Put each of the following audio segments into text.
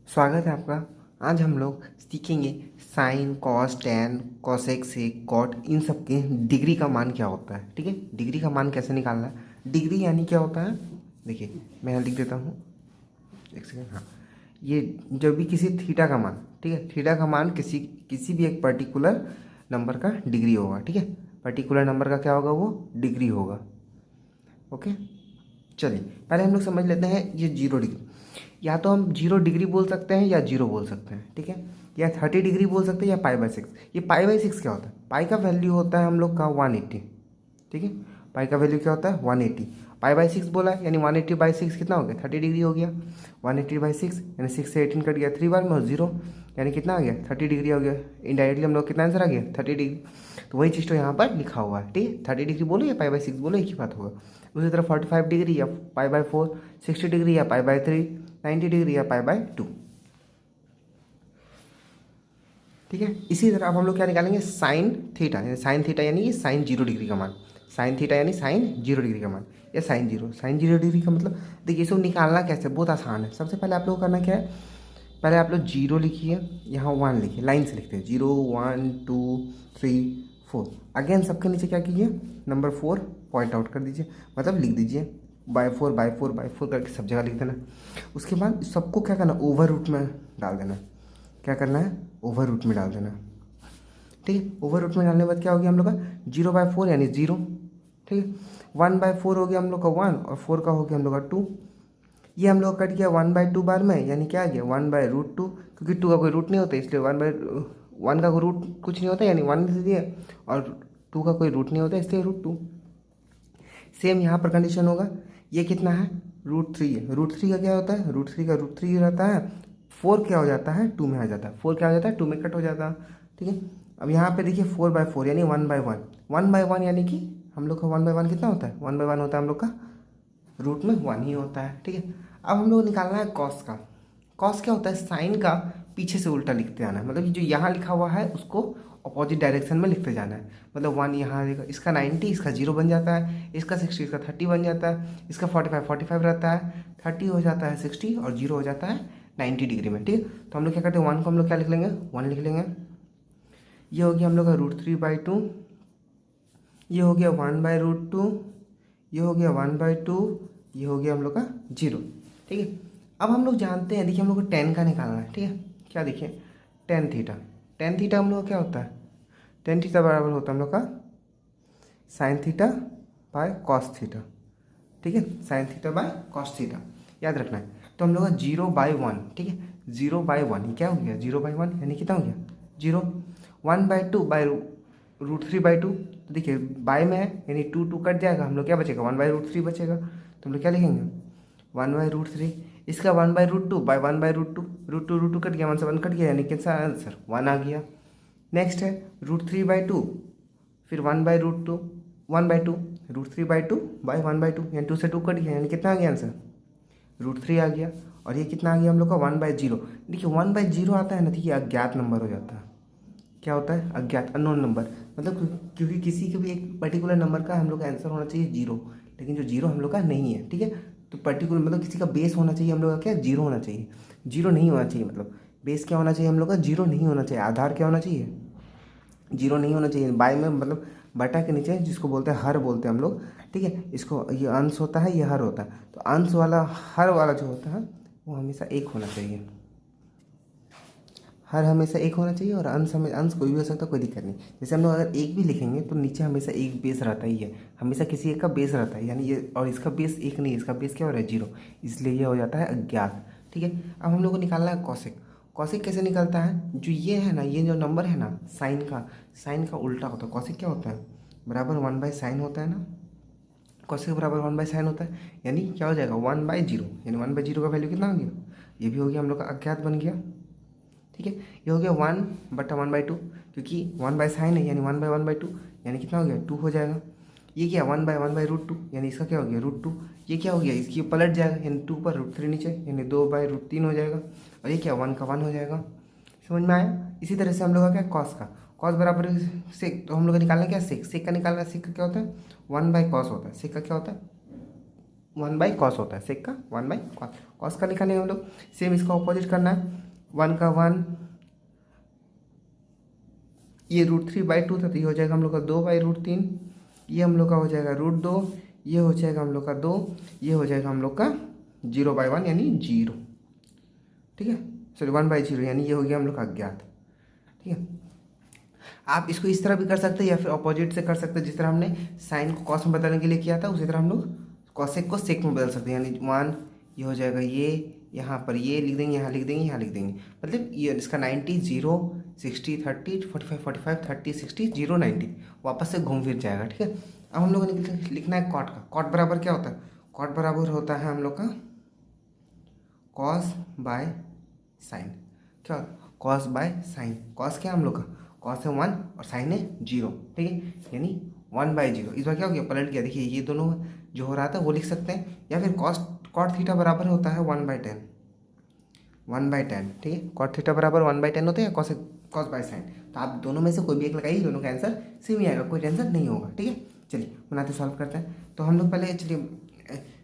स्वागत है आपका। आज हम लोग सीखेंगे sine cos tan cosec sec cot इन सब के डिग्री का मान क्या होता है। ठीक है, डिग्री का मान कैसे निकालना है। डिग्री यानी क्या होता है, देखिए मैं यहाँ लिख देता हूँ, एक सेकेंड। हाँ, ये जब भी किसी थीटा का मान, ठीक है, थीटा का मान किसी किसी भी एक पर्टिकुलर नंबर का डिग्री होगा। ठीक है, पर्टिकुलर नंबर का क्या होगा, वो डिग्री होगा। ओके, चलिए पहले हम लोग समझ लेते हैं ये 0 डिग्री। या तो हम 0 डिग्री बोल सकते हैं या 0 बोल सकते हैं। ठीक है, या 30 डिग्री बोल सकते हैं या पाई/6। ये पाई/6 क्या होता है, पाई का वैल्यू होता है हम लोग का 180। ठीक है, पाई का वैल्यू क्या होता है 180। पाई/6 बोला है यानी 180/6 कितना हो गया 30 डिग्री हो गया। 180/6 यानी 6 से 18 कट गया 3 बार में, और 0 यानी कितना आ गया 30 डिग्री हो गया। इनडायरेक्टली हम लोग कितना आंसर आ गया 30 डिग्री। तो वही चीज़ तो यहाँ पर लिखा हुआ है। ठीक है, 30 डिग्री बोलो या पाई/6 बोलो, एक ही बात होगा। उसी तरह 45 डिग्री या पाई/4, 60 डिग्री या पाई/3, 90 डिग्री या पाई/2। ठीक है, इसी तरह अब हम लोग क्या निकालेंगे साइन थीटा। साइन थीटा यानी ये साइन 0 डिग्री का मान। साइन थीटा यानी साइन 0 डिग्री का मान, या साइन 0 डिग्री का मतलब देखिए इसको निकालना कैसे, बहुत आसान है। सबसे पहले आप लोग को करना क्या है, पहले आप लोग 0 लिखिए, यहाँ 1 लिखिए, लाइन से लिखते हैं 0 1 2 3 4। अगेन सबके नीचे क्या कीजिए, नंबर 4 पॉइंट आउट कर दीजिए, मतलब लिख दीजिए बाय फोर करके सब जगह लिख देना। उसके बाद सबको क्या करना, ओवर रूट में डाल देना। क्या करना है, ओवर रूट में डाल देना। ठीक है, ओवर रूट में डालने के बाद क्या हो गया हम लोग का 0/4 यानी 0। ठीक है, 1/4 हो गया हम लोग का 1, और 4 का हो गया हम लोग का 2। ये हम लोग कट गया 1/2 बार में, यानी क्या आ गया 1/√2, क्योंकि 2 का कोई रूट नहीं होता इसलिए 1/1 का कोई रूट कुछ नहीं होता यानी 1 दे दिया, और 2 का कोई रूट नहीं होता इसलिए √2। सेम यहाँ पर कंडीशन होगा। ये कितना है √3 है, √3 का क्या होता है, √3 का √3 रहता है। 4 क्या हो जाता है 2 में आ जाता है, 4 क्या हो जाता है 2 में कट हो जाता है। ठीक है, अब यहाँ पे देखिए 4/4 यानी 1/1, 1/1 यानी कि हम लोग का 1/1 कितना होता है, 1/1 होता है हम लोग का रूट में 1 ही होता है। ठीक है, अब हम लोग निकालना है कॉस का। कॉस क्या होता है, साइन का पीछे से उल्टा लिखते जाना है, मतलब जो यहाँ लिखा हुआ है उसको अपोजिट डायरेक्शन में लिखते जाना है। मतलब 1 यहाँ आएगा, इसका 90 इसका 0 बन जाता है, इसका 60 इसका 30 बन जाता है, इसका 45 रहता है, 30 हो जाता है 60, और 0 हो जाता है 90 डिग्री में। ठीक है, तो हम लोग क्या करते हैं, 1 को हम लोग क्या लिख लेंगे 1 लिख लेंगे। ये हो गया हम लोग का √3/2, ये हो गया 1/√2, ये हो गया 1/2, ये हो गया हम लोग का 0। ठीक है, अब हम लोग जानते हैं, देखिए हम लोग को टेन का निकालना है। ठीक है, क्या देखिए टेन थीटा, टेन थीटा हम लोग का क्या होता है, टेन थीटा बराबर होता है हम लोग का sine theta by cos theta. ठीक है, sine theta by cos theta याद रखना है। तो हम लोग का 0/1, ठीक है 0/1 ये क्या हो गया 0/1 यानी कितना हो गया 0। 1/2 बाय √3/2, तो देखिए बाय में है यानी 2 कट जाएगा, हम लोग क्या बचेगा 1/√3 बचेगा। तो हम लोग क्या लिखेंगे 1/√3, इसका 1/√2 बाय 1/√2, √2 कट गया, 1 से 1 कट गया यानी कैसा आंसर 1 आ गया। नेक्स्ट है √3/2, फिर 1/√2, 1/2, √3/2 बाय 1/2 यानी 2 से 2 कट गया यानी कितना आ गया आंसर √3 आ गया। और ये कितना आ गया हम लोग का 1/0। देखिए 1/0 आता है ना, ठीक है अज्ञात नंबर हो जाता है। क्या होता है अज्ञात, अननोन नंबर, मतलब क्योंकि किसी के भी एक पर्टिकुलर नंबर का हम लोग का आंसर होना चाहिए 0, लेकिन जो 0 हम लोग का नहीं है। ठीक है, तो पर्टिकुलर मतलब किसी का बेस होना चाहिए हम लोग का क्या 0 होना चाहिए, 0 नहीं होना चाहिए, मतलब बेस क्या होना चाहिए हम लोग का 0 नहीं होना चाहिए, आधार क्या होना चाहिए 0 नहीं होना चाहिए। बाय में मतलब बटा के नीचे जिसको बोलते हैं हर बोलते हैं हम लोग। ठीक है, इसको ये अंश होता है ये हर होता है, तो अंश वाला हर वाला जो होता है वो हमेशा 1 होना चाहिए। हर हमेशा 1 होना चाहिए, और अंश हमें अंश कोई भी हो सकता है, कोई दिक्कत नहीं। जैसे हम लोग अगर 1 भी लिखेंगे तो नीचे हमेशा एक बेस रहता ही है, हमेशा किसी एक का बेस रहता है, यानी ये और इसका बेस 1 नहीं, इसका बेस क्या हो रहा है 0, इसलिए ये हो जाता है अज्ञात। ठीक है, अब हम लोग को निकालना है कौशिक। कौशिक कैसे निकलता है, जो ये है ना, ये जो नंबर है ना साइन का उल्टा होता है। कौशिक क्या होता है बराबर 1/sin होता है ना, कौशिक बराबर 1/sin होता है, यानी क्या हो जाएगा 1/0, यानी 1/0 का वैल्यू कितना हो गया, ये भी हो गया हम लोग का अज्ञात बन गया। ठीक है, ये हो गया 1/1/2, क्योंकि 1/sin है यानी 1/1/2 यानी कितना हो गया 2 हो जाएगा। ये क्या 1/1/√2 यानी इसका क्या हो गया √2। ये क्या हो गया इसकी पलट जाएगा यानी 2 पर √3 नीचे यानी 2/√3 हो जाएगा, और ये क्या 1 का 1 हो जाएगा। समझ में आया। इसी तरह से हम लोग का क्या कॉस का, कॉस बराबर सेक, तो हम लोग का निकालना क्या सेक, सेक का निकालना, सेक का क्या होता है 1/cos होता है, सेक का क्या होता है 1/cos होता है, सेक का 1/cos, कॉस का निकालेंगे हम लोग। सेम इसका ऑपोजिट करना है, 1 का 1, ये √3/2 था तो ये हो जाएगा हम लोग का 2/√3, ये हम लोग का हो जाएगा √2, ये हो जाएगा हम लोग का 2, ये हो जाएगा हम लोग का 0/1 यानी 0, ठीक है, सॉरी 1/0 यानी ये हो गया हम लोग का अज्ञात, ठीक है। आप इसको इस तरह भी कर सकते हैं या फिर अपोजिट से कर सकते हैं, जिस तरह हमने साइन को कॉस में बदलने के लिए किया था उसी तरह हम लोग कॉसेक को सेक में बदल सकते हैं, यानी 1 ये हो जाएगा, ये यहाँ पर ये लिख देंगे, यहाँ लिख देंगे, यहाँ लिख देंगे, मतलब ये इसका 90 0 60 30 45 45 30 60 0 90 वापस से घूम फिर जाएगा, ठीक है। अब हम लोगों ने लिखना है कॉट का। कॉट बराबर क्या होता है? कॉट बराबर होता है हम लोग का कॉस बाय साइन। क्या कॉस बाय साइन? कॉस क्या है हम लोग का? कॉस है 1 और साइन है 0, ठीक है, यानी 1/0। इस बार क्या हो गया, पलट गया, देखिए ये दोनों जो हो रहा था वो लिख सकते हैं, या फिर कॉट थीटा बराबर होता है 1/10, 1/10, ठीक है। कॉट थीटा बराबर 1/10 होते हैं, कॉस बाय साइन। तो आप दोनों में से कोई भी एक लगाइए, दोनों का आंसर सेम ही आएगा, कोई टेंशन नहीं होगा, ठीक है। चलिए बनाते सॉल्व करते हैं। तो हम लोग पहले चलिए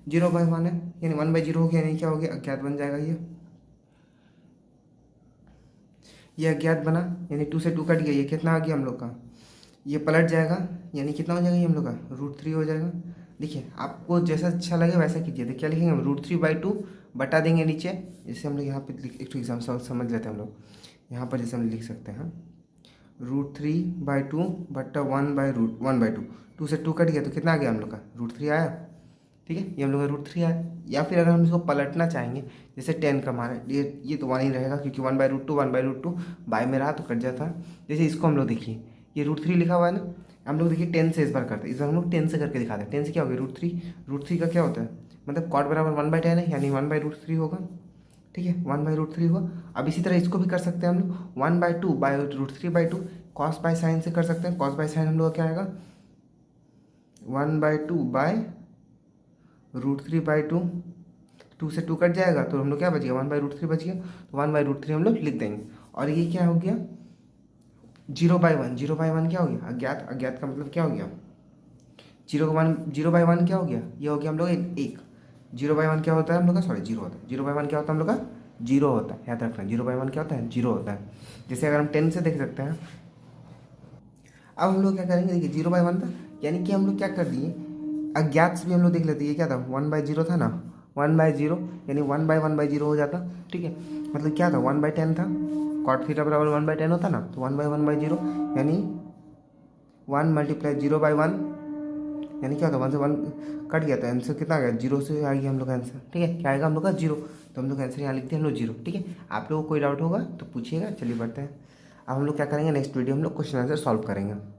0/1 है यानी 1/0 हो गया, यानी क्या हो गया, अज्ञात बन जाएगा ये अज्ञात बना, यानी 2 से 2 कट गया, ये कितना आ गया हम लोग का, ये पलट जाएगा, यानी कितना हो जाएगा ये हम लोग का √3 हो जाएगा। देखिए आपको जैसा अच्छा लगे वैसा कीजिए। तो क्या लिखेंगे हम, √3/2 बटा देंगे नीचे, जैसे हम लोग यहाँ पे एक एग्जाम समझ लेते हैं हम लोग, यहाँ पर जैसे हम लिख सकते हैं √3/2 बटा 1/2, 2 से 2 कट गया तो कितना आ गया हम लोग का, √3 आया, ठीक है, ये हम लोग का √3 आया। या फिर अगर हम इसको पलटना चाहेंगे, जैसे 10 का मान है, ये तो 1 ही रहेगा क्योंकि 1/√2 बाय में रहा तो कट जाता। जैसे इसको हम लोग देखिए, ये √3 लिखा हुआ है ना, हम लोग देखिए 10 से इस बार करते हैं, इस बार हम लोग 10 से करके दिखाते हैं। 10 से क्या हो गया, √3 का क्या होता है, मतलब कॉट बराबर 1/10 है, यानी 1/√3 होगा, ठीक है, 1/√3 हुआ। अब इसी तरह इसको भी कर सकते हैं हम लोग, 1/2/√3/2 कॉस बाय साइन से कर सकते हैं। कॉस बाय साइन हम लोग का क्या आएगा, 1/2/√3/2, 2 से 2 कट जाएगा तो हम लोग क्या बच गया, 1/√3 बच गया, तो 1/√3 हम लोग लिख देंगे। और ये क्या हो गया, 0/1, 0/1 क्या हो गया, अज्ञात। अज्ञात का मतलब क्या हो गया, 0/1 क्या हो गया, ये हो गया हम लोग 1। 0/1 क्या होता है हम लोग का, सॉरी 0 होता है। 0/1 क्या होता है हम लोग का, 0 होता है, याद रखना। 0/1 क्या होता है, 0 होता है। जैसे अगर हम 10 से देख सकते हैं। अब हम लोग क्या करेंगे, देखिए 0/1 था, यानी कि हम लोग क्या कर दिए, अज्ञात से भी हम लोग देख लेते हैं, ये क्या था, 1/0 था ना, 1/0 यानी 1/1/0 हो जाता, ठीक है। मतलब क्या था, 1/10 था, कॉट थीटा बराबर 1/10 होता ना, तो 1/1/0 यानी 1 × 0/1 यानी क्या होता, 1 से 1 कट गया तो आंसर कितना आ गया, 0 से आ गया हम लोग का आंसर, ठीक है। क्या आएगा हम लोग का 0, तो हम लोग आंसर यहाँ लिखते हैं हम लोग 0, ठीक है। आप लोगों को कोई डाउट होगा तो पूछिएगा। चलिए बढ़ते हैं। अब हम लोग क्या करेंगे, नेक्स्ट वीडियो हम लोग क्वेश्चन आंसर सॉल्व करेंगे।